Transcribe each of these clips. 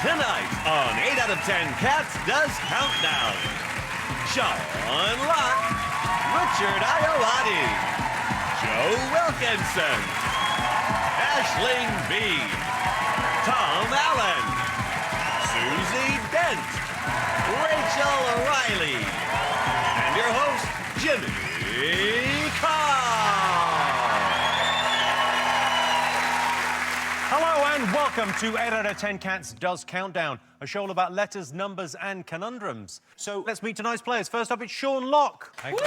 Tonight on 8 out of 10 Cats Does Countdown. Sean Locke, Richard Iowati, Joe Wilkinson, Aisling B, Tom Allen, Susie Dent, Rachel Riley, and your host, Jimmy Carr. Hello and welcome to 8 out of 10 Cats Does Countdown, a show all about letters, numbers and conundrums. So let's meet tonight's players. First up, it's Sean Locke. Thank you.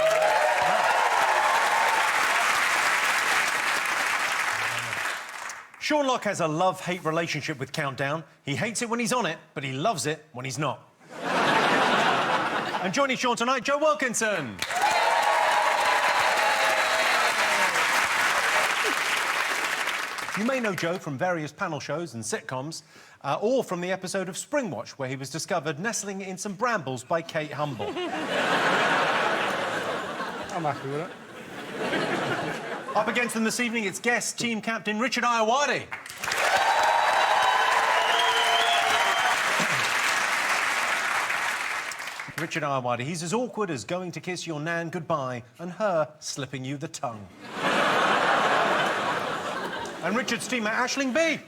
Sean Locke has a love-hate relationship with Countdown. He hates it when he's on it, but he loves it when he's not. And joining Sean tonight, Joe Wilkinson. You may know Joe from various panel shows and sitcoms, or from the episode of Springwatch, where he was discovered nestling in some brambles by Kate Humble. I'm happy with it. Up against them this evening, it's guest team captain Richard Iowati. Richard Iowati, he's as awkward as going to kiss your nan goodbye and her slipping you the tongue. And Richard's teammate, Aisling B.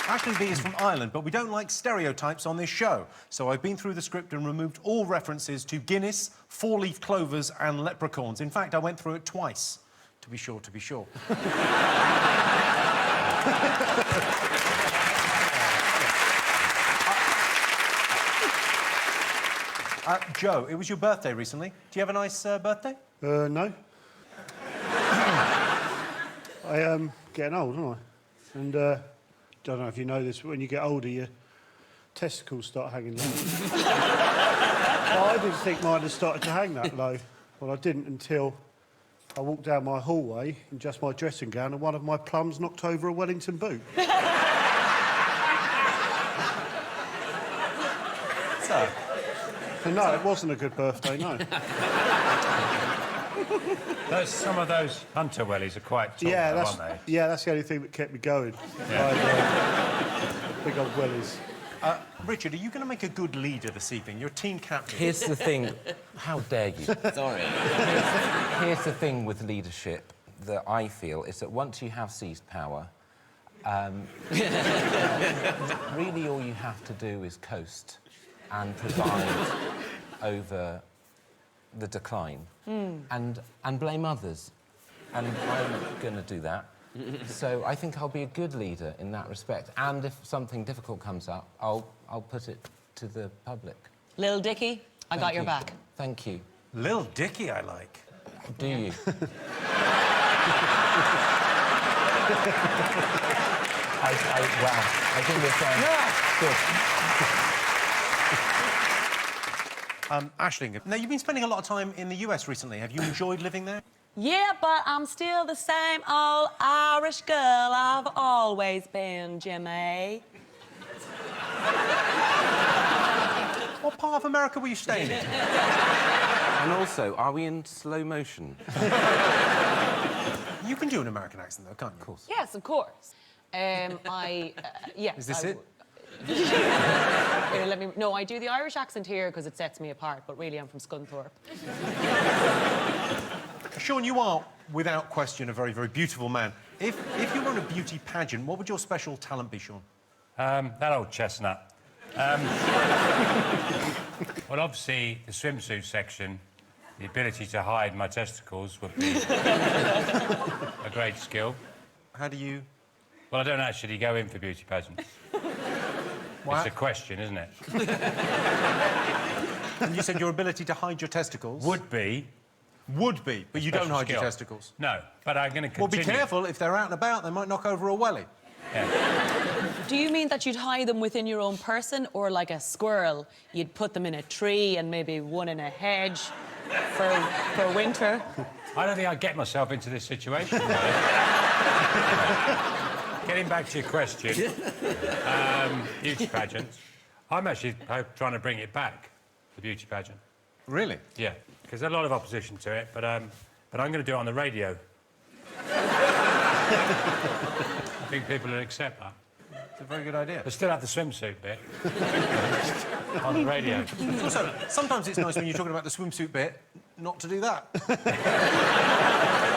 Aisling B is from Ireland, but we don't like stereotypes on this show. So I've been through the script and removed all references to Guinness, four-leaf clovers and leprechauns. In fact, I went through it twice. To be sure, to be sure. Joe, it was your birthday recently. Do you have a nice birthday? No. I am getting old, aren't I? And don't know if you know this, but when you get older, your testicles start hanging low. I didn't think mine had started to hang that low. Well, I didn't until I walked down my hallway in just my dressing gown and one of my plums knocked over a Wellington boot. So... And no, it wasn't a good birthday, no. Some of those hunter wellies are quite tall, aren't they? Yeah, that's the only thing that kept me going. Yeah. Big old wellies. Richard, are you going to make a good leader this evening? You're team captain. Here's the thing. How dare you? Sorry. Here's the thing with leadership that I feel is that once you have seized power, really all you have to do is coast and preside over the decline and blame others. And I'm going to do that. So I think I'll be a good leader in that respect. And if something difficult comes up, I'll put it to the public. Lil Dicky, I got your back. Thank you. Lil Dicky, I like. Do you? Wow. I think we're saying... Yeah. Good. Aisling, now, you've been spending a lot of time in the US recently. Have you enjoyed living there? Yeah, but I'm still the same old Irish girl I've always been, Jimmy. What part of America were you staying in? And also, are we in slow motion? You can do an American accent, though, can't you? Of course. Yes, of course. Yes. Is this it? Here, no, I do the Irish accent here because it sets me apart, but really I'm from Scunthorpe. Sean, you are, without question, a very, very beautiful man. If you were in a beauty pageant, what would your special talent be, Sean? That old chestnut. Well, obviously, the swimsuit section, the ability to hide my testicles would be a great skill. How do you... Well, I don't actually go in for beauty pageants. It's a question, isn't it? And you said your ability to hide your testicles... Would be, but you don't hide your skill. testicles. No, but I'm going to continue... Well, be careful. If they're out and about, they might knock over a welly. Yeah. Do you mean that you'd hide them within your own person, or like a squirrel, you'd put them in a tree and maybe one in a hedge for winter? I don't think I'd get myself into this situation, really. Getting back to your question, beauty pageants. I'm actually trying to bring it back, the beauty pageant. Really? Yeah, because there's a lot of opposition to it, but I'm going to do it on the radio. I think people would accept that. It's a very good idea. But still have the swimsuit bit on the radio. Also, sometimes it's nice when you're talking about the swimsuit bit not to do that.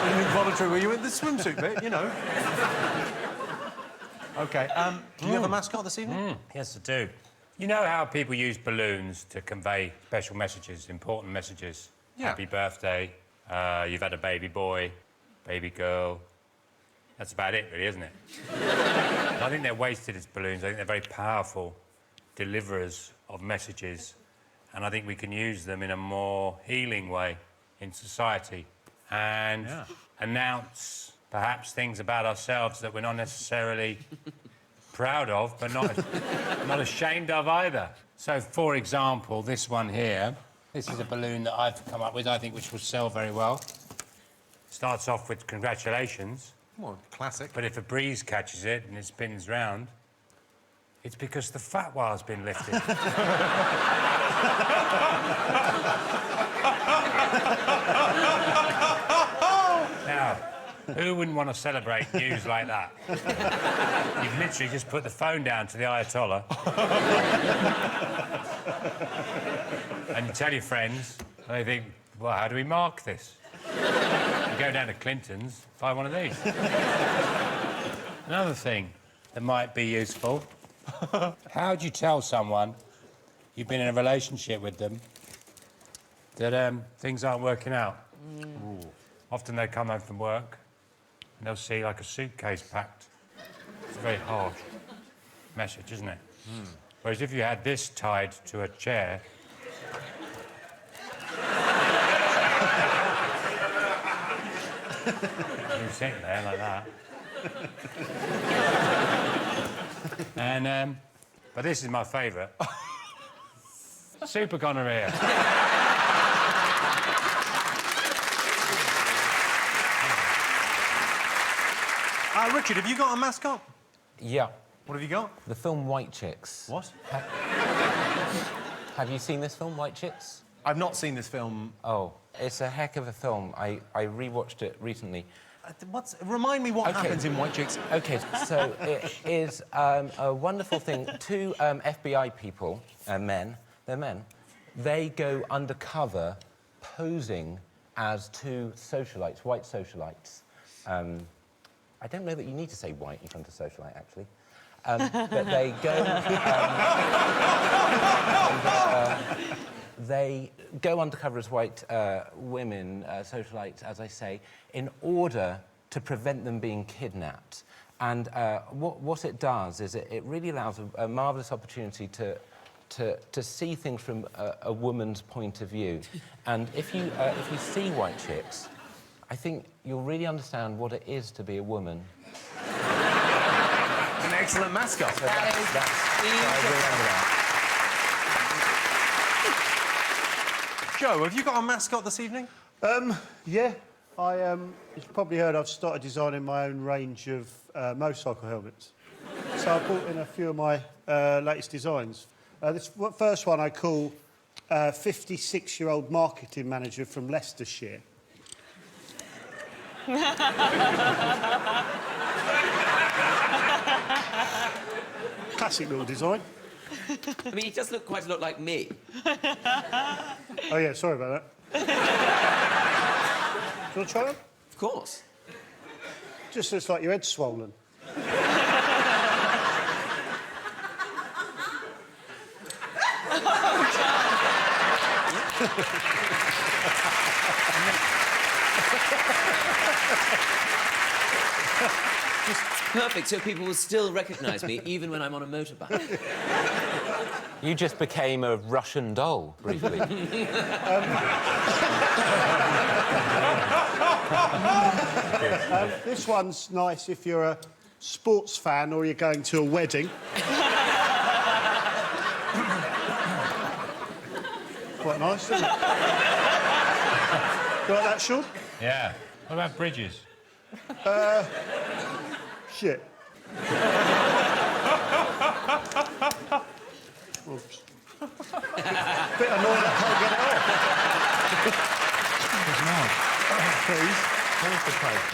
When you're voluntary, were you in the swimsuit bit, you know? OK, do you have a mascot this evening? Yes, I do. You know how people use balloons to convey special messages, important messages? Yeah. Happy birthday, you've had a baby boy, baby girl. That's about it, really, isn't it? I think they're wasted as balloons. I think they're very powerful deliverers of messages, and I think we can use them in a more healing way in society and announce perhaps things about ourselves that we're not necessarily proud of, but not ashamed of either. So, for example, this one here, this is a balloon that I've come up with, I think, which will sell very well. Starts off with congratulations. Well, classic. But if a breeze catches it and it spins round, it's because the fat wire's been lifted. Now, who wouldn't want to celebrate news like that? You've literally just put the phone down to the Ayatollah and you tell your friends, and they think, well, how do we mark this? You go down to Clinton's, buy one of these. Another thing that might be useful, how do you tell someone you've been in a relationship with them that things aren't working out? Often they come home from work and they'll see, like, a suitcase packed. It's a very harsh message, isn't it? Whereas if you had this tied to a chair... you sit there like that. And, but this is my favourite. Super gonorrhea. Richard, have you got a mascot? Yeah. What have you got? The film White Chicks. What? Have you seen this film, White Chicks? I've not seen this film. Oh, it's a heck of a film. I rewatched it recently. Remind me what happens in White Chicks. OK, so it is a wonderful thing. Two FBI people, men, they're men, they go undercover posing as two socialites, white socialites. I don't know that you need to say white in front of socialite, actually. But they go... they go undercover as white women, socialites, as I say, in order to prevent them being kidnapped. And what it does is it really allows a marvellous opportunity to see things from a woman's point of view. And if you see White Chicks, I think you'll really understand what it is to be a woman. An excellent mascot. So that's I remember that. Joe, have you got a mascot this evening? Yeah. You've probably heard I've started designing my own range of motorcycle helmets. So I brought in a few of my latest designs. This first one I call 56-year-old marketing manager from Leicestershire. Classic little design. I mean, he does look quite a lot like me. Oh, yeah, sorry about that. Do you want to try them? Of course. Just looks like your head's swollen. Perfect, so people will still recognise me even when I'm on a motorbike. You just became a Russian doll, briefly. This one's nice if you're a sports fan or you're going to a wedding. Quite nice, isn't it? You like that, Sean? Yeah. What about bridges? Shit. Oops. Bit annoying I can't get it off. Please. What is the price?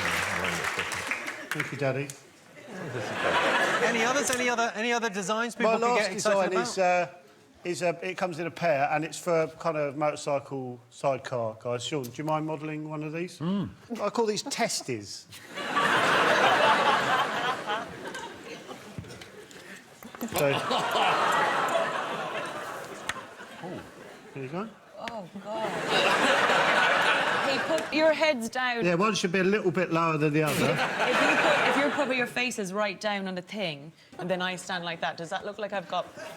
Thank you, Daddy. Any others? Any other designs people My can last get excited design about? it comes in a pair, and it's for kind of motorcycle sidecar guys. Sean, do you mind modelling one of these? I call these testes. So... There you go. Oh, God. Hey, put your heads down. Yeah, one should be a little bit lower than the other. If you put your faces right down on a thing, and then I stand like that, does that look like I've got balls?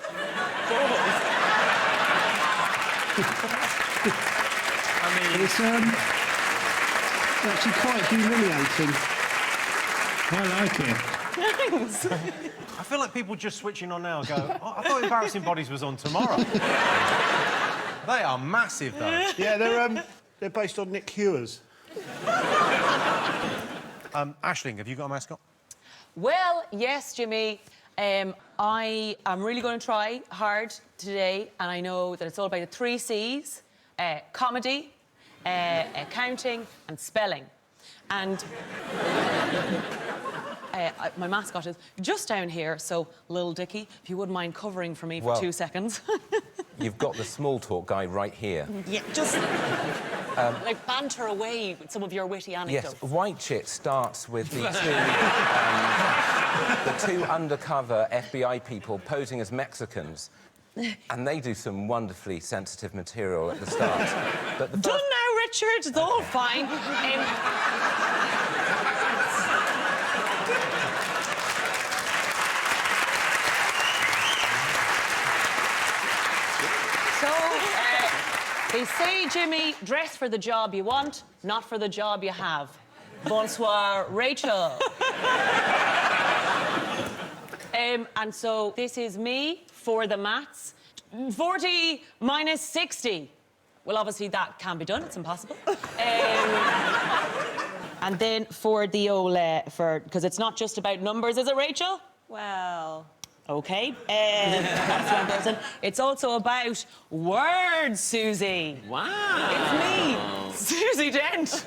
I mean... It's actually quite humiliating. I like it. Thanks. I feel like people just switching on now go, oh, I thought Embarrassing Bodies was on tomorrow. They are massive, though. Yeah, they're based on Nick Hewers. Aisling, have you got a mascot? Well, yes, Jimmy. I am really going to try hard today, and I know that it's all about the 3 C's: comedy, accounting, and spelling. And my mascot is just down here, so Lil Dicky, if you wouldn't mind covering for me for 2 seconds. You've got the small talk guy right here. Yeah, just like banter away with some of your witty anecdotes. Yes, White Chit starts with the two undercover FBI people posing as Mexicans, and they do some wonderfully sensitive material at the start. But the Done now, Richard. It's all fine. They say, Jimmy, dress for the job you want, not for the job you have. Bonsoir, Rachel. And so this is me for the maths. 40 minus 60. Well, obviously that can't be done. It's impossible. And then for the old, because it's not just about numbers, is it, Rachel? Well... OK, that's one person. It's also about words, Susie. Wow. It's me, Susie Dent.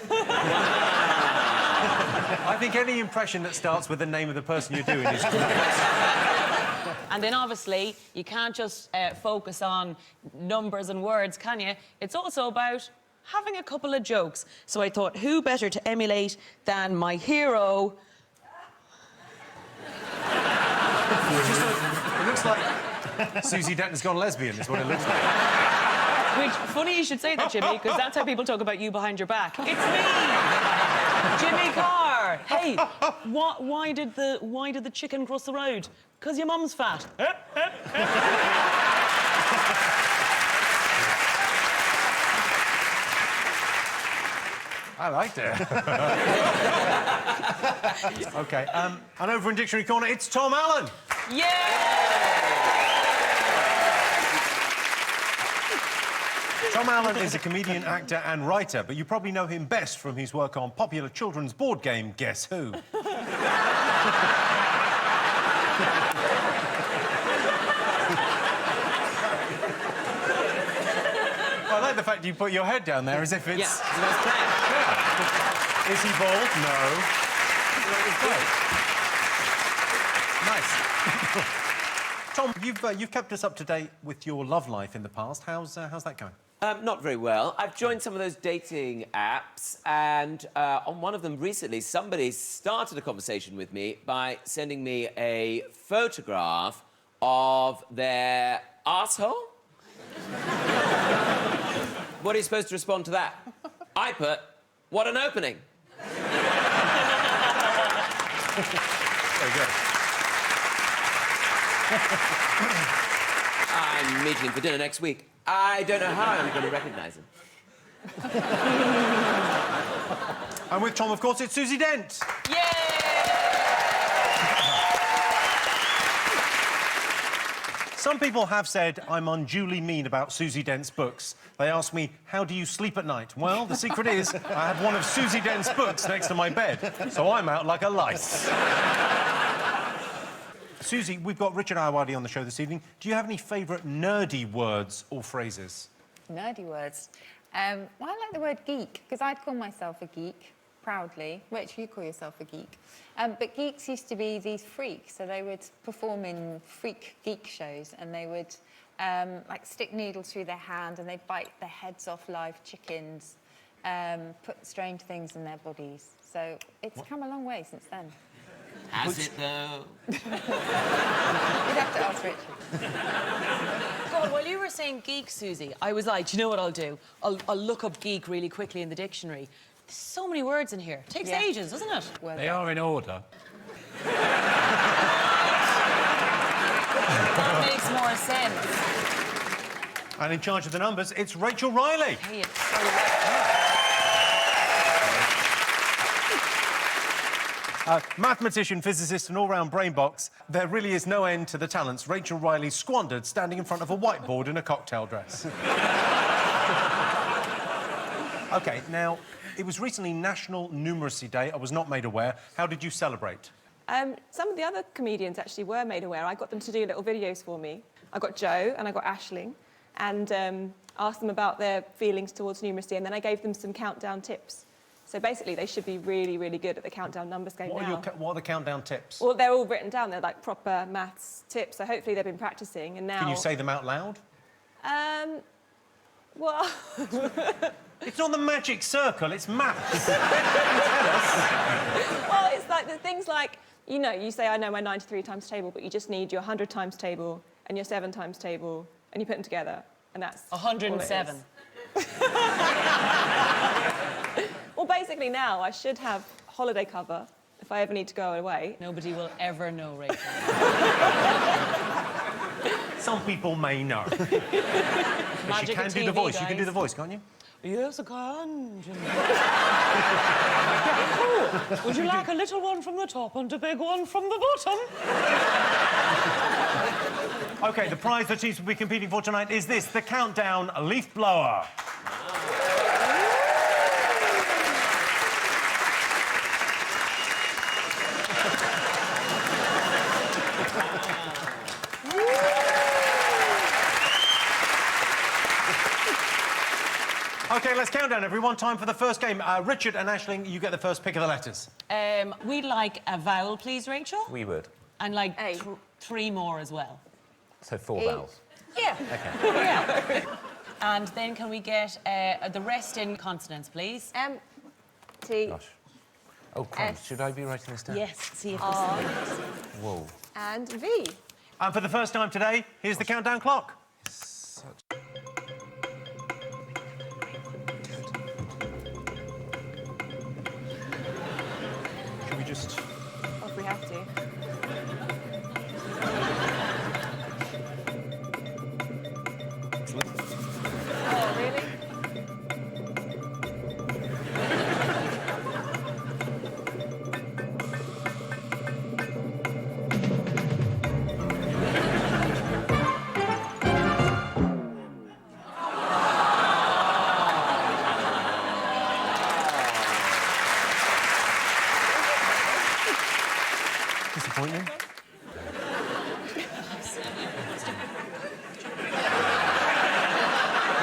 I think any impression that starts with the name of the person you're doing is correct. And then, obviously, you can't just focus on numbers and words, can you? It's also about having a couple of jokes. So I thought, who better to emulate than my hero... It looks like Susie Denton's gone lesbian, is what it looks like. Which, funny you should say that, Jimmy, because that's how people talk about you behind your back. It's me, Jimmy Carr. Hey, why did the chicken cross the road? Because your mum's fat. I liked it. OK, and over in Dictionary Corner, it's Tom Allen. Yeah! Tom Allen is a comedian, actor and writer, but you probably know him best from his work on popular children's board game Guess Who. I like the fact you put your head down there as if it's... Yeah, it's a nice plan. Yeah. Is he bald? No. It's great. Nice. Tom, you've kept us up to date with your love life in the past. How's that going? Not very well. I've joined some of those dating apps, and on one of them recently, somebody started a conversation with me by sending me a photograph of their arsehole. What are you supposed to respond to that? I put, what an opening. Very good. I'm meeting him for dinner next week. I don't know how I'm going to recognise him. And with Tom, of course, it's Susie Dent. Yay! Some people have said I'm unduly mean about Susie Dent's books. They ask me, how do you sleep at night? Well, the secret is I have one of Susie Dent's books next to my bed, so I'm out like a lice. Susie, we've got Richard Ayoade on the show this evening. Do you have any favourite nerdy words or phrases? Nerdy words. Well, I like the word geek, because I'd call myself a geek. proudly. Rachel, you call yourself a geek. But geeks used to be these freaks, so they would perform in freak geek shows, and they would like stick needles through their hand, and they'd bite the heads off live chickens, put strange things in their bodies. So it's come a long way since then. Has it, though? You'd have to ask Richard. God, while you were saying geek, Susie, I was like, do you know what I'll do? I'll look up geek really quickly in the dictionary. There's so many words in here. It takes ages, doesn't it? Well, They are in order. That makes more sense. And in charge of the numbers, it's Rachel Riley. Hey, it's so right. Mathematician, physicist and all-round brain box, there really is no end to the talents Rachel Riley squandered standing in front of a whiteboard in a cocktail dress. OK, now, it was recently National Numeracy Day. I was not made aware. How did you celebrate? Some of the other comedians actually were made aware. I got them to do little videos for me. I got Joe and I got Aisling, and asked them about their feelings towards numeracy, and then I gave them some countdown tips. So basically, they should be really, really good at the countdown numbers game now. What are the countdown tips? Well, they're all written down. They're like proper maths tips. So hopefully they've been practicing, and now... Can you say them out loud? Well... It's not the magic circle, it's maths. Well, it's like the things like, you know, you say, I know my 93 times table, but you just need your 100 times table and your 7 times table, and you put them together, and that's 107. Well, basically now I should have holiday cover if I ever need to go away. Nobody will ever know, Rachel. Some people may know. Magic you can of do the TV, voice. guys. You can do the voice, can't you? Yes, I can. Oh, would you like a little one from the top and a big one from the bottom? OK, the prize the teams will be competing for tonight is this, the Countdown Leaf Blower. OK, let's count down, everyone. Time for the first game. Richard and Aisling, you get the first pick of the letters. We'd like a vowel, please, Rachel. We would. And like A. 3 more as well. So 4 vowels. Yeah. OK. Yeah. And then can we get the rest in consonants, please? M, T, Gosh. Oh, crumbs. S. Should I be writing this down? Yes, see if R, Whoa. and V. And for the first time today, here's the countdown clock. Should we just... Oh, if we have to. Oh, really? Disappointing? We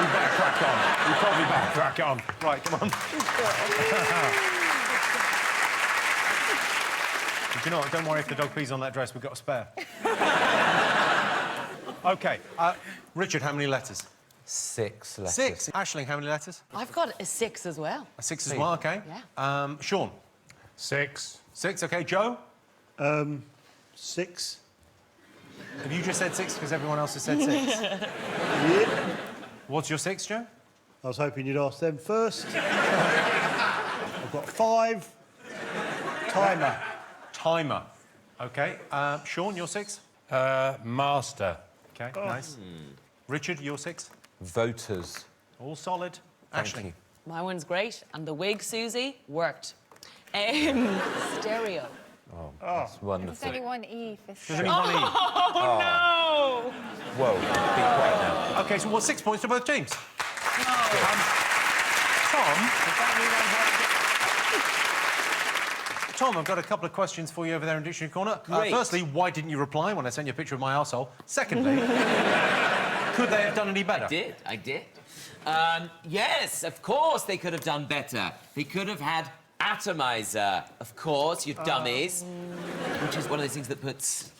better crack on. We probably better crack on. Right, come on. You know what? Don't worry if the dog pees on that dress. We've got a spare. OK. Richard, how many letters? 6 letters. 6. Aisling, how many letters? I've got a 6 as well. A 6 as well, OK. Yeah. Sean? 6. 6, OK. Joe? 6. Have you just said 6 because everyone else has said 6? Yeah. What's your 6, Joe? I was hoping you'd ask them first. I've got 5. Timer. Timer. OK. Sean, your 6? Master. OK, nice. Richard, your 6? Voters. All solid. Thank Aisling? you. My one's great. And the wig, Susie, worked. Stereo. Oh, that's There's wonderful. only one E for There's only one E. Oh, no! Whoa, be quiet now. OK, so what's 6 points to both teams? Tom, I've got a couple of questions for you over there in Dictionary Corner. Great. Firstly, why didn't you reply when I sent you a picture of my arsehole? Secondly, could they have done any better? I did. Yes, of course they could have done better. They could have had atomizer, of course, you dummies. Which is one of those things that puts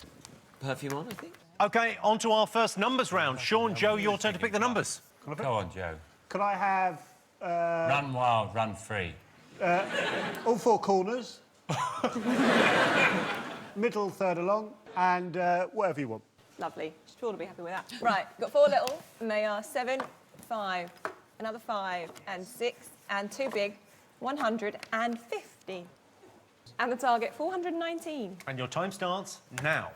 perfume on, I think. OK, on to our first numbers round. Sean, Joe, your turn to pick the numbers. Go on, Joe. Could I have Run wild, run free. all four corners, middle third along, and whatever you want? Lovely. Sure will be happy with that. Right, got 4 little, and they are 7, 5, another 5, and 6, and 2 big, 150. And the target, 419. And your time starts now.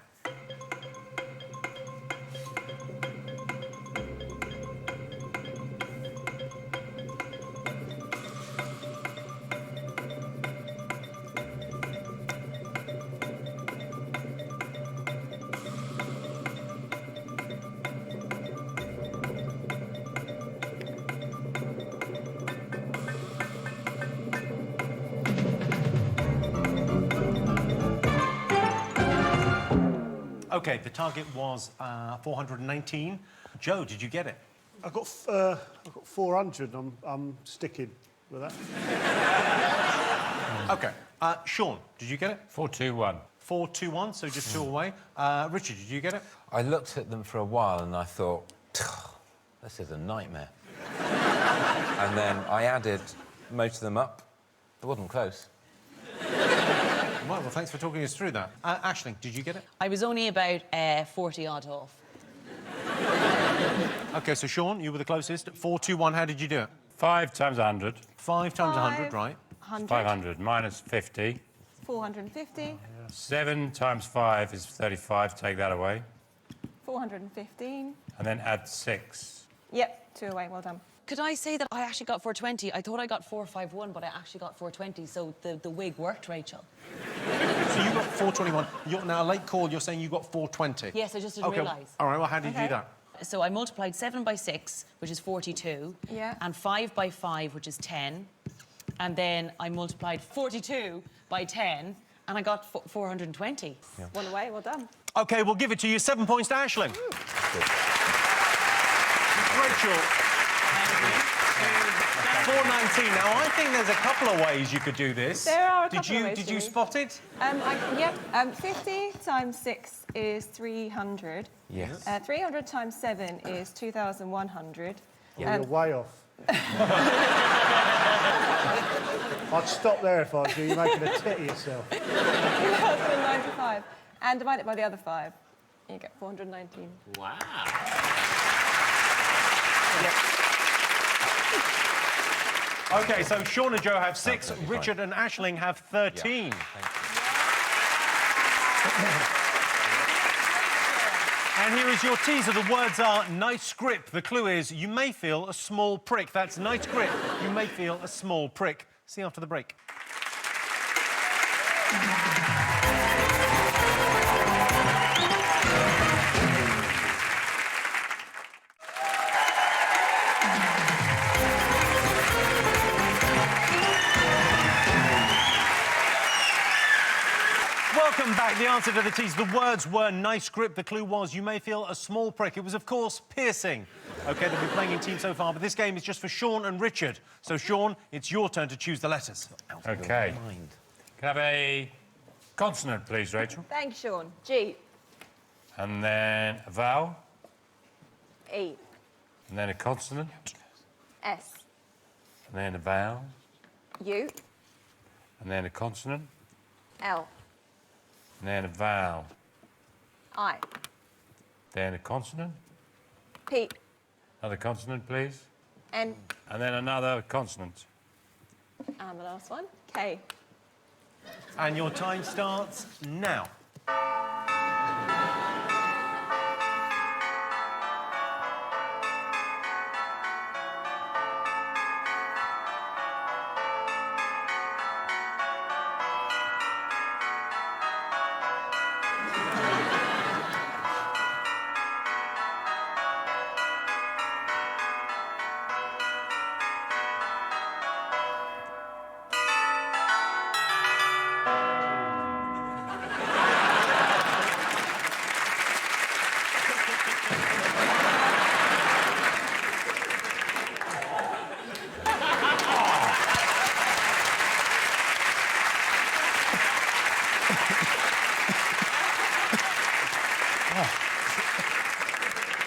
OK, the target was 419. Joe, did you get it? I've got 400. I'm sticking with that. OK. Sean, did you get it? 421. 421, so just 2 away. Richard, did you get it? I looked at them for a while and I thought, this is a nightmare. And then I added most of them up. It wasn't close. Well, thanks for talking us through that. Aisling, did you get it? I was only about 40-odd off. OK, so Sean, you were the closest. 421, how did you do it? 5 times 100. 5 times 100, right. 100. 500 minus 50. 450. 7 times 5 is 35. Take that away. 415. And then add 6. Yep, 2 away. Well done. Could I say that I actually got 420? I thought I got 451, but I actually got 420, so the wig worked, Rachel. So you got 421. You're now a late call. You're saying you got 420. Yes, I just didn't realise. All right. Well, how did you do Okay. that? So I multiplied 7 by 6, which is 42. Yeah. And 5 by 5, which is 10. And then I multiplied 42 by 10, and I got 420. 1 away. Well done. OK, we'll give it to you. 7 points to Aisling. Rachel. 419. Now, I think there's a couple of ways you could do this. There are a couple Did you of ways, Did you Jimmy. spot it? Yep. 50 times 6 is 300. Yes. 300 times 7 is 2,100. You're way off. I'd stop there if I was you. You're making a tit of yourself. 2,095. And divide it by the other 5. You get 419. Wow. OK, so Sean and Joe have 6, Absolutely Richard fine. and Aisling have 13. And here is your teaser. The words are nice grip. The clue is you may feel a small prick. That's nice grip. You may feel a small prick. See you after the break. Welcome back. The answer to the teaser. The words were nice grip. The clue was you may feel a small prick. It was, of course, piercing. OK, they've been playing in teams so far, but this game is just for Sean and Richard. So, Sean, it's your turn to choose the letters. OK. Can I have a consonant, please, Rachel? Thanks, Sean. G. And then a vowel. E. And then a consonant. S. And then a vowel. U. And then a consonant. L. And then a vowel. I. Then a consonant. P. Another consonant, please. N. And then another consonant. And the last one. K. And your time starts now.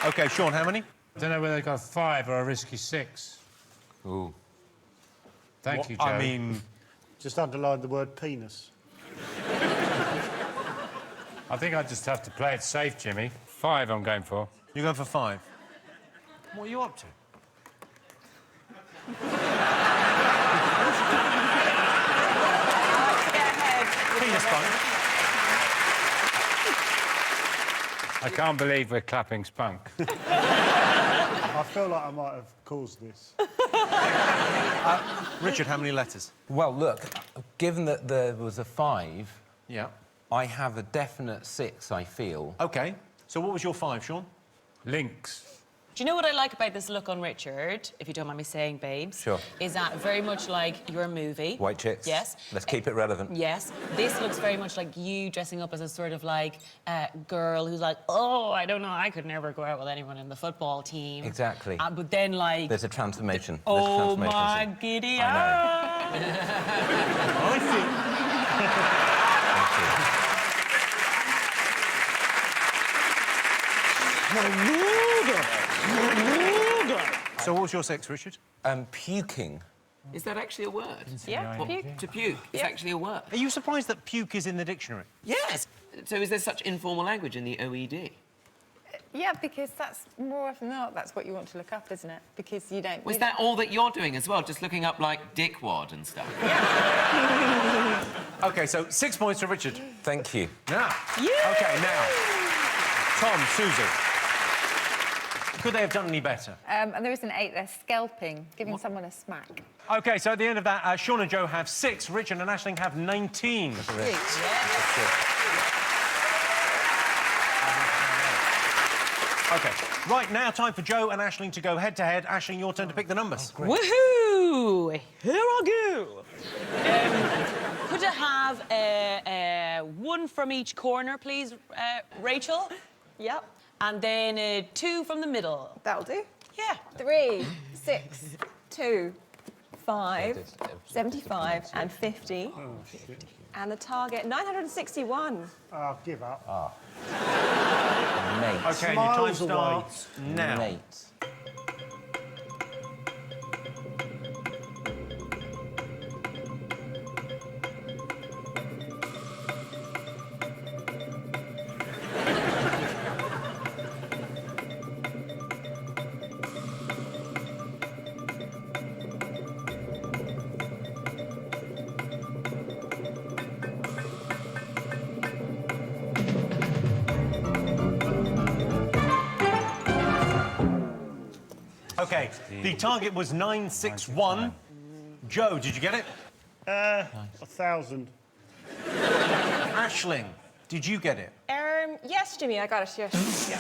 OK, Sean, how many? I don't know whether they got a 5 or a risky 6. Ooh. Thank you, Joe. I mean... Just underline the word penis. I think I just have to play it safe, Jimmy. 5 I'm going for. You're going for 5. What are you up to? Penis bun. I can't believe we're clapping Spunk. I feel like I might have caused this. Richard, how many letters? Well, look, given that there was a 5, Yeah. I have a definite 6, I feel. OK. So what was your 5, Sean? Links. Do you know what I like about this look on Richard, if you don't mind me saying, babes? Sure. Is that very much like your movie. White chicks. Yes. Let's keep it relevant. Yes. This looks very much like you dressing up as a sort of like girl who's like, oh, I don't know, I could never go out with anyone in the football team. Exactly. But then like... There's a transformation. Oh, There's a transformation my giddy I I think... So what was your 6, Richard? Puking. Is that actually a word? Yeah, What, puke. to puke is actually a word. Are you surprised that puke is in the dictionary? Yes. So is there such informal language in the OED? Yeah, because that's more often than not, that's what you want to look up, isn't it? Because you don't... Was you that all that you're doing as well? Just looking up, like, dickwad and stuff? OK, so 6 points to Richard. Thank you. Now. Yeah. OK, now. Tom, Susie. Could they have done any better? And there is an 8 there, scalping, giving someone a smack. OK, so at the end of that, Sean and Joe have 6, Richard and Aisling have 19. OK, right, now time for Joe and Aisling to go head-to-head. Aisling, your turn to pick the numbers. Woohoo! Here I go. Could I have one from each corner, please, Rachel? Yep, And then 2 from the middle. that'll do. Yeah. 3, 6. 2, 5, 75 and 50. And the target, 961. I'll give up. Mate. OK, your time Miles away. starts now. Mate. OK, the target was 961. Joe, did you get it? 1,000. Aisling, did you get it? Yes, Jimmy, I got it, yes. Yeah.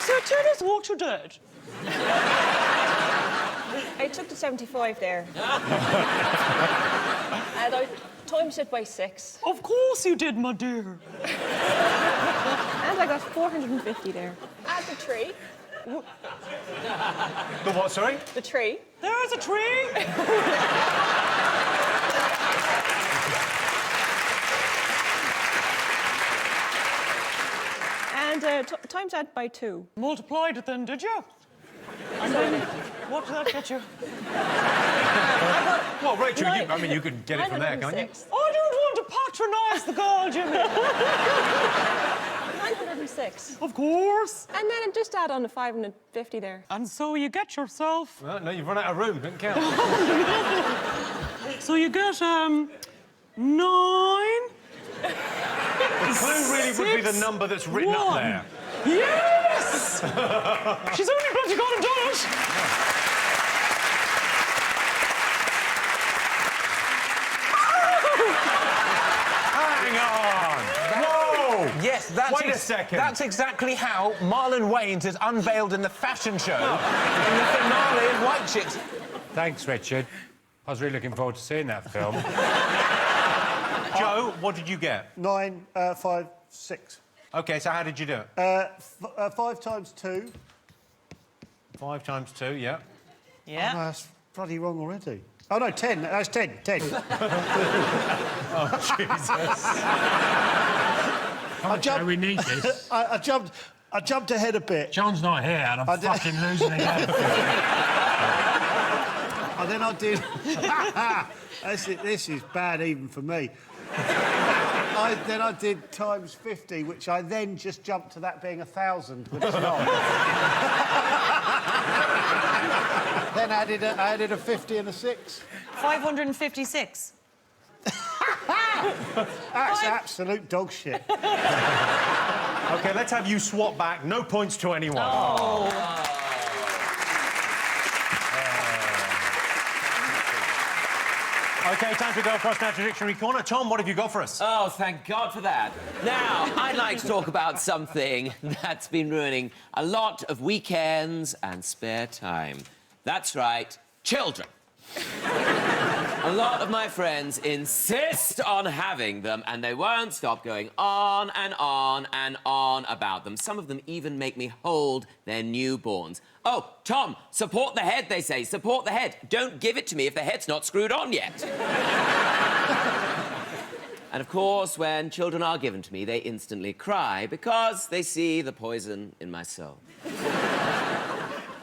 So tell us what you did. I took the 75 there. And I timed it by 6. Of course you did, my dear. And I got 450 there. Add the tree. The what, sorry? The tree. There's a tree. And times that by 2. Multiplied it then, did you? And then what did that get you? Well, Rachel, I mean, you can get it from there, can't you? 906. I don't want to patronise the girl, Jimmy. 906. Of course. And then just add on the 550 there. And so you get yourself. Well, no, you've run out of room. Didn't count. So you get 9. The clue really would be the number that's written up there. Yes! She's only bloody gone and done it. Hang on! Whoa! Yes, that's Wait a second. That's exactly how Marlon Wayans is unveiled in the fashion show in the finale of White Chicks. Thanks, Richard. I was really looking forward to seeing that film. Joe, what did you get? 9, 5, 6. OK, so how did you do it? 5 times 2. 5 times 2, yeah. Yeah. Oh, no, that's bloody wrong already. Oh, no, 10. That's 10. 10. Oh, Jesus. Come on, Joe, we need this. I jumped ahead a bit. John's not here, and I'm fucking losing again. And then I did... this is bad even for me. Then I did times 50, which I then just jumped to that being 1,000, which is not. Then I added a 50 and a 6. 556. That's absolute dog shit. OK, let's have you swap back. No points to anyone. Oh. OK, time to go across Natural Dictionary Corner. Tom, what have you got for us? Oh, thank God for that. Now, I'd like to talk about something that's been ruining a lot of weekends and spare time. That's right, children. A lot of my friends insist on having them, and they won't stop going on and on and on about them. Some of them even make me hold their newborns. Oh, Tom, support the head, they say. Support the head. Don't give it to me if the head's not screwed on yet. And, of course, when children are given to me, they instantly cry because they see the poison in my soul.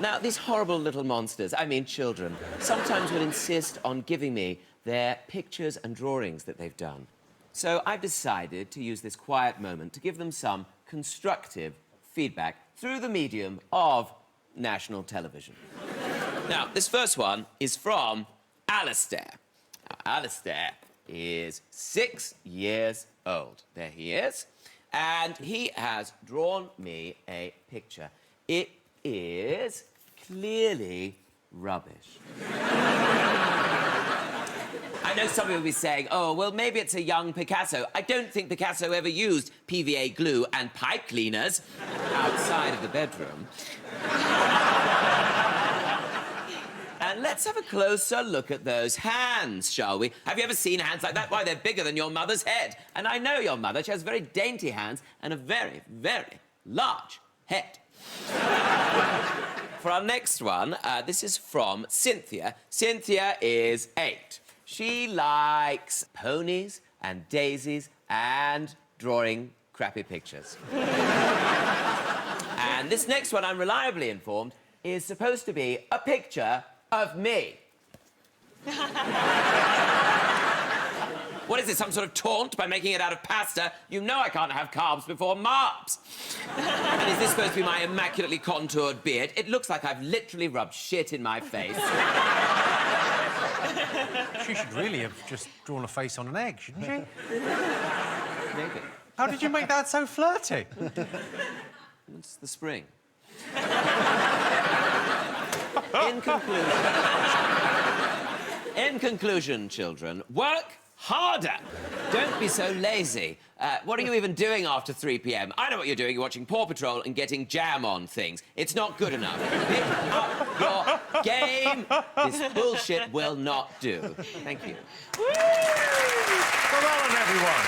Now, these horrible little monsters, I mean children, sometimes will insist on giving me their pictures and drawings that they've done. So I've decided to use this quiet moment to give them some constructive feedback through the medium of national television. Now, this first one is from Alistair. Now, Alistair is 6 years old. There he is. And he has drawn me a picture. It is clearly rubbish. I know some people will be saying, oh, well, maybe it's a young Picasso. I don't think Picasso ever used PVA glue and pipe cleaners outside of the bedroom. And let's have a closer look at those hands, shall we? Have you ever seen hands like that? Why, they're bigger than your mother's head. And I know your mother. She has very dainty hands and a very, very large head. For our next one, this is from Cynthia. Cynthia is 8. She likes ponies and daisies and drawing crappy pictures. And this next one, I'm reliably informed, is supposed to be a picture of me. What is this, some sort of taunt by making it out of pasta? You know I can't have carbs before Marps. And is this supposed to be my immaculately contoured beard? It looks like I've literally rubbed shit in my face. She should really have just drawn a face on an egg, shouldn't she? Maybe. How did you make that so flirty? It's the spring. In conclusion, children, work harder. Don't be so lazy. What are you even doing after 3 p.m? I know what you're doing. You're watching Paw Patrol and getting jam on things. It's not good enough. Pick up your game. This bullshit will not do. Thank you. Well done, everyone.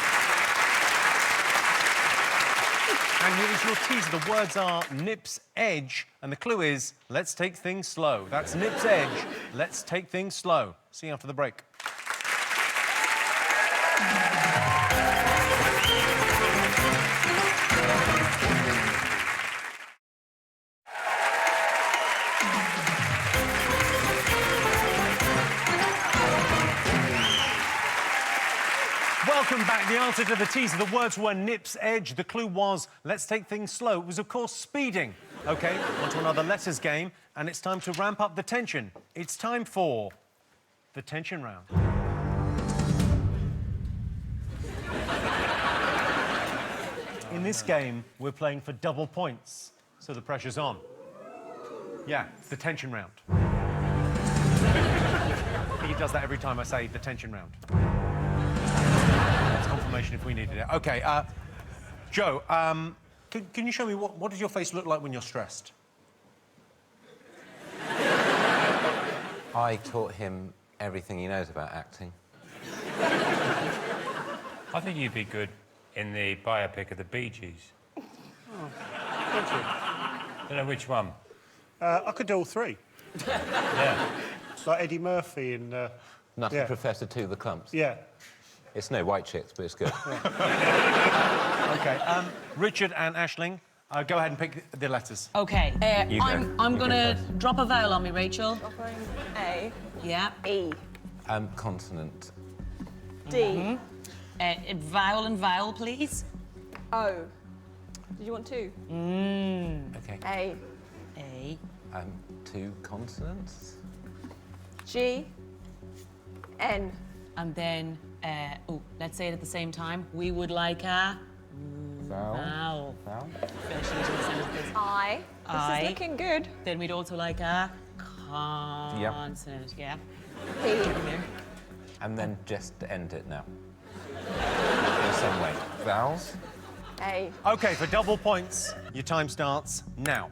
And here is your teaser. The words are Nip's Edge, and the clue is, let's take things slow. That's Nip's Edge. Let's take things slow. See you after the break. Welcome back. The answer to the teaser, the words were Nip's Edge. The clue was, let's take things slow. It was, of course, speeding. OK, on to another letters game, and it's time to ramp up the tension. It's time for the tension round. In this game, we're playing for double points, so the pressure's on. Yeah, it's the tension round. He does that every time I say the tension round. That's confirmation if we needed it. OK, Joe, can you show me what does your face look like when you're stressed? I taught him everything he knows about acting. I think you'd be good in the biopic of the Bee Gees. Oh, thank you. Don't know which one. I could do all 3. Yeah. It's like Eddie Murphy in... Nutty Yeah. Professor to the Clumps. yeah. It's no White Chicks, but it's good. OK, Richard and Aisling, go ahead and pick the letters. OK. You go. I'm You go going to first. drop a vowel on me, Rachel. A, Yeah. E, Consonant. D, Vowel and vowel, please. O. Did you want two? OK. A, A. 2 consonants. G, N. And then, let's say it at the same time. We would like a Vowel. vowel. Finish each of the sentences. I. This I. is looking good. Then we'd also like a consonant. Yeah. P, And then just end it now. In some way. Vowels. A. OK, for double points, your time starts now.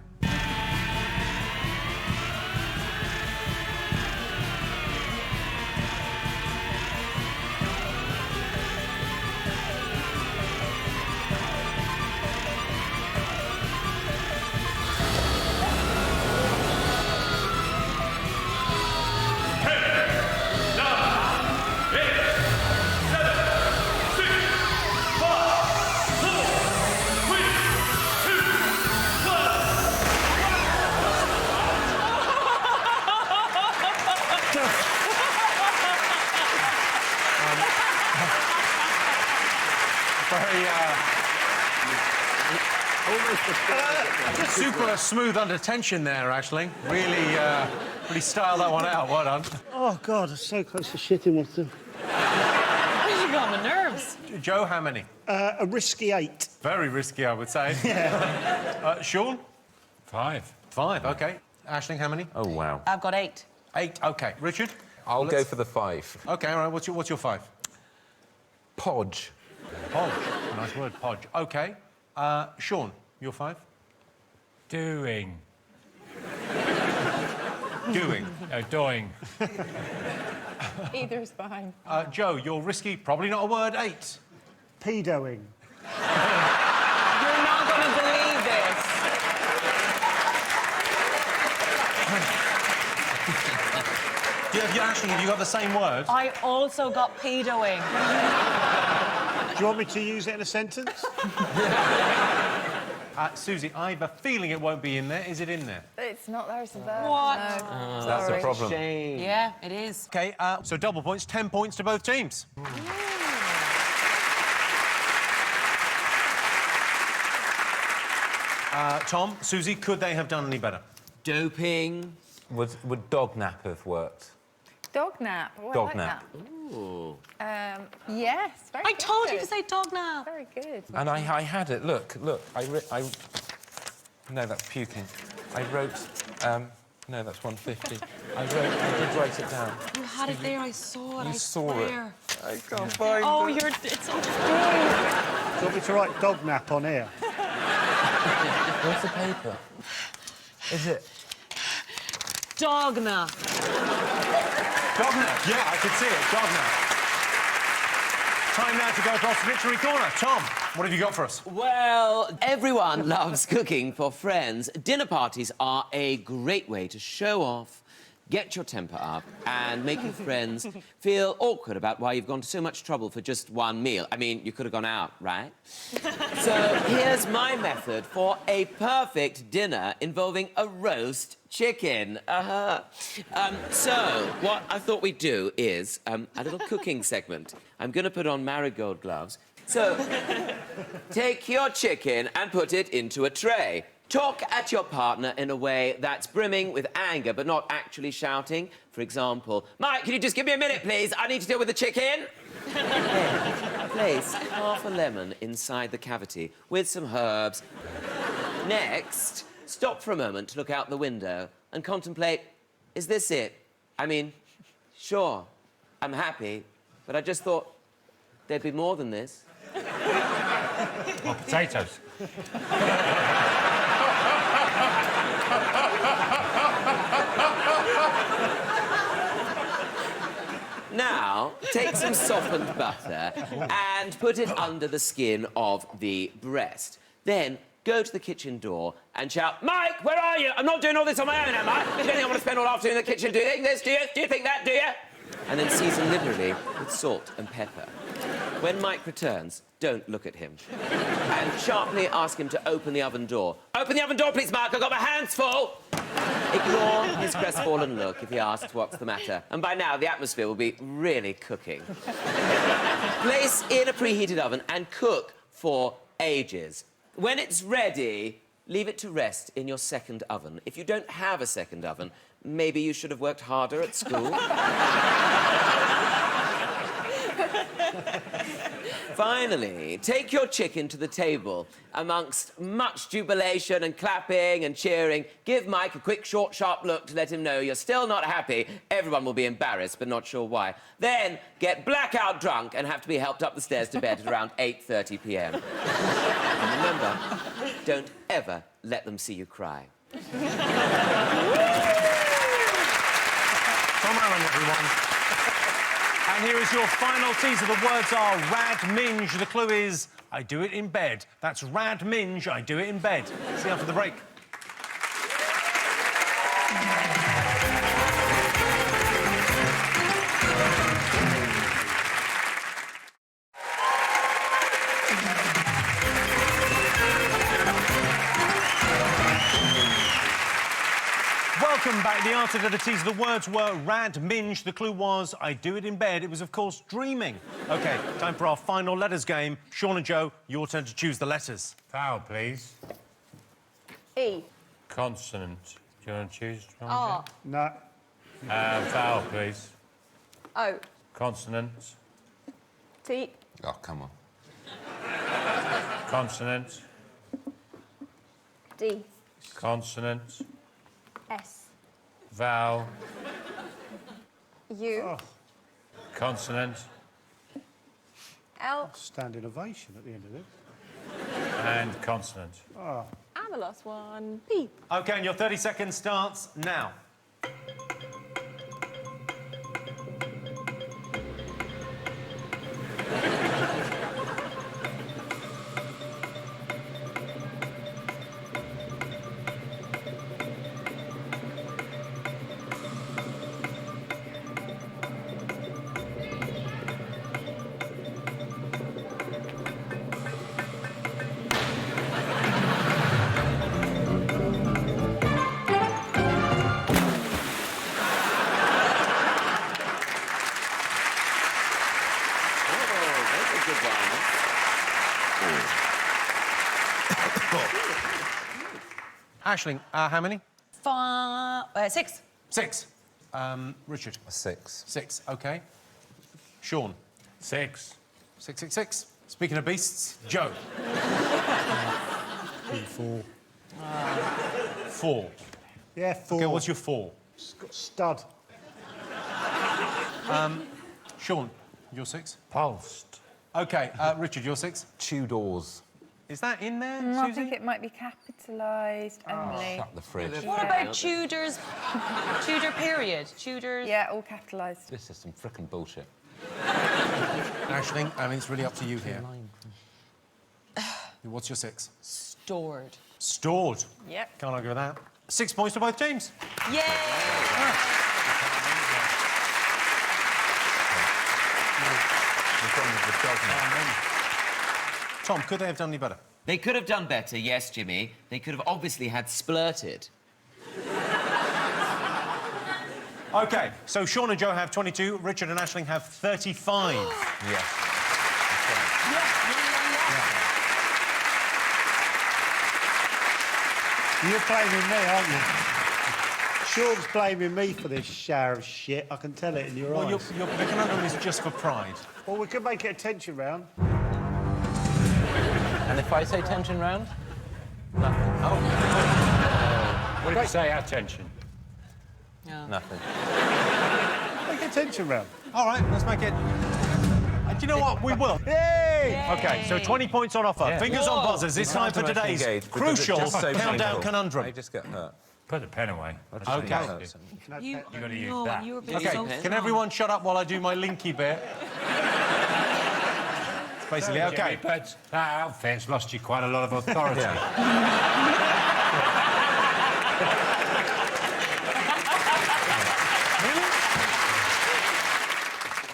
Super smooth under tension there, Aisling. Really styled that one out. Well done. Oh, God, I'm so close to shitting myself. You got on my nerves. Joe, how many? A risky 8. Very risky, I would say. Sean? 5. 5, OK. Aisling, how many? Oh, wow. I've got 8. 8, OK. Richard? I'll go for the 5. OK, all right. What's your 5? Podge. Podge. Nice word, podge. OK. Sean, your 5? Doing. Doing. No, doing. Either is fine. Joe, you're risky, probably not a word, 8. Pedoing. You're not going to believe this. Aisling, have you got the same word? I also got pedoing. Do you want me to use it in a sentence? Susie, I have a feeling it won't be in there. Is it in there? It's not there as a verb. What? No. That's the problem. Shame. Yeah, it is. OK, so double points, 10 points to both teams. Tom, Susie, could they have done any better? Doping. Would dog nap have worked? Dog nap. Oh, I Dog like nap. Ooh. that. Yes, very I told you good. to say dog now. Very good. And I had it. Look. No, that's puking. I wrote. No, that's 150. I did write it down. You had it there. I saw it. You I saw it. swear. I can't find Oh, it. it's so Do you want me to write dog nap on here? Where's the paper? Is it? Dogna. Dogna. Yeah, I could see it. Dogna. Time now to go across the Victory Corner. Tom, what have you got for us? Well, everyone loves cooking for friends. Dinner parties are a great way to show off, get your temper up, and make your friends feel awkward about why you've gone to so much trouble for just one meal. I mean, you could have gone out, right? So here's my method for a perfect dinner involving a roast chicken. So what I thought we'd do is a little cooking segment. I'm going to put on marigold gloves. So take your chicken and put it into a tray. Talk at your partner in a way that's brimming with anger, but not actually shouting. For example, Mike, can you just give me a minute, please? I need to deal with the chicken. Then, place half a lemon inside the cavity with some herbs. Next, stop for a moment to look out the window and contemplate, is this it? I mean, sure, I'm happy, but I just thought there'd be more than this. Or potatoes. Now, take some softened butter and put it under the skin of the breast. Then, go to the kitchen door and shout, Mike, where are you? I'm not doing all this on my own, am I? Do you think I want to spend all afternoon in the kitchen doing this? Do you? Do you think that, do you? And then season liberally with salt and pepper. When Mike returns, don't look at him. And sharply ask him to open the oven door. Open the oven door, please, Mark. I've got my hands full. Ignore his crestfallen look if he asks what's the matter. And by now, the atmosphere will be really cooking. Place in a preheated oven and cook for ages. When it's ready, leave it to rest in your second oven. If you don't have a second oven, maybe you should have worked harder at school. Finally, take your chicken to the table. Amongst much jubilation and clapping and cheering, give Mike a quick, short, sharp look to let him know you're still not happy. Everyone will be embarrassed, but not sure why. Then get blackout drunk and have to be helped up the stairs to bed at around 8:30 p.m. And remember, don't ever let them see you cry. Tom Allen, everyone. And here is your final teaser. The words are rad minge. The clue is I do it in bed. That's rad minge, I do it in bed. See you after the break. Welcome back. The answer to the teaser, the words were rad minge. The clue was I do it in bed. It was, of course, dreaming. OK, time for our final letters game. Sean and Joe, your turn to choose the letters. Vowel, please. E. Consonant. Do you want to choose? R. No. Vowel, please. O. Consonant. T. Oh, come on. Consonant. D. Consonant. S. Vowel. U. Oh, Consonant. L. standing ovation at the end of it. And consonant. And the last one, P. OK, and your 30 seconds starts now. Aisling, how many? 6. 6. Richard? 6. 6, OK. Sean? 6. 6, 6, 6. Speaking of beasts, Joe? 4. 4. Yeah, 4. OK, what's your 4? It's got stud. Sean, your 6? Pulsed. OK, Richard, your 6? Tudors. Is that in there, I Susie? think it might be capitalised only. Shut the fridge. What about Tudors? Tudor period? Tudors? Yeah, all capitalised. This is some frickin' bullshit. Aisling, I mean, it's really up to you here. What's your 6? Stored. Stored. Yep. Can't argue with that. 6 points to both teams. Yay! Tom, could they have done any better? They could have done better, yes, Jimmy. They could have obviously had splurted. OK, so Sean and Joe have 22, Richard and Aisling have 35. Yes. You're blaming me, aren't you? Sean's blaming me for this shower of shit. I can tell it in your Well, eyes. the conundrum is just for pride. Well, we could make it a tension round. And if I say tension round? Nothing. What did you say? Attention. Nothing. Make it a tension round. All right, let's make it... do you know what? We will. Yay! OK, so 20 points on offer. Yeah. Fingers on buzzers. It's time for today's crucial countdown conundrum. I just get hurt. Put the pen away. OK. You got to use no, that. you were being OK, so can everyone shut up while I do my linky bit? Basically, No, okay. Jimmy, but that outfit's lost you quite a lot of authority.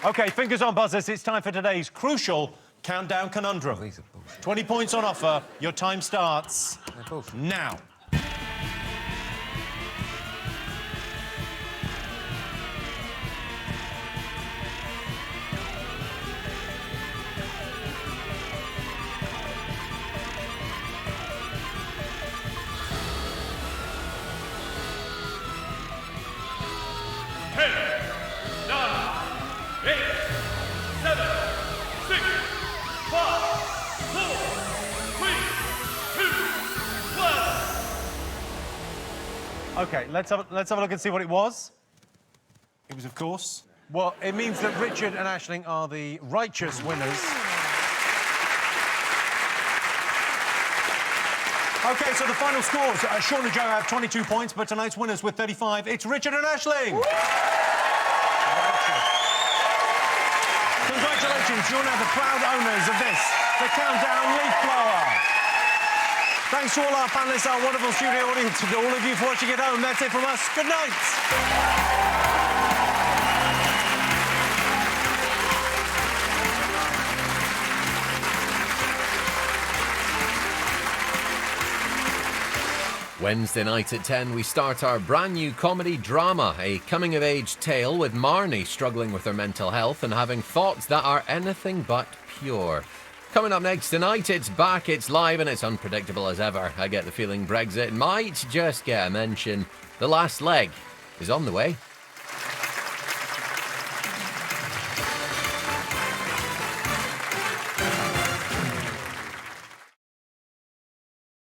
Okay, fingers on buzzers. It's time for today's crucial countdown conundrum. 20 points on offer. Your time starts now. Okay, let's have a look and see what it was. It was, of course... Well, it means that Richard and Aisling are the righteous winners. Okay, so the final scores. Sean and Joe have 22 points, but tonight's winners with 35. It's Richard and Aisling! Congratulations, you're now the proud owners of this, the Countdown Leaf Blower. Thanks to all our panellists, our wonderful studio audience, and all of you for watching at home. That's it from us. Good night. Wednesday night at 10, we start our brand new comedy drama, a coming-of-age tale with Marnie struggling with her mental health and having thoughts that are anything but pure. Coming up next tonight, it's back, it's live, and it's unpredictable as ever. I get the feeling Brexit might just get a mention. The last leg is on the way.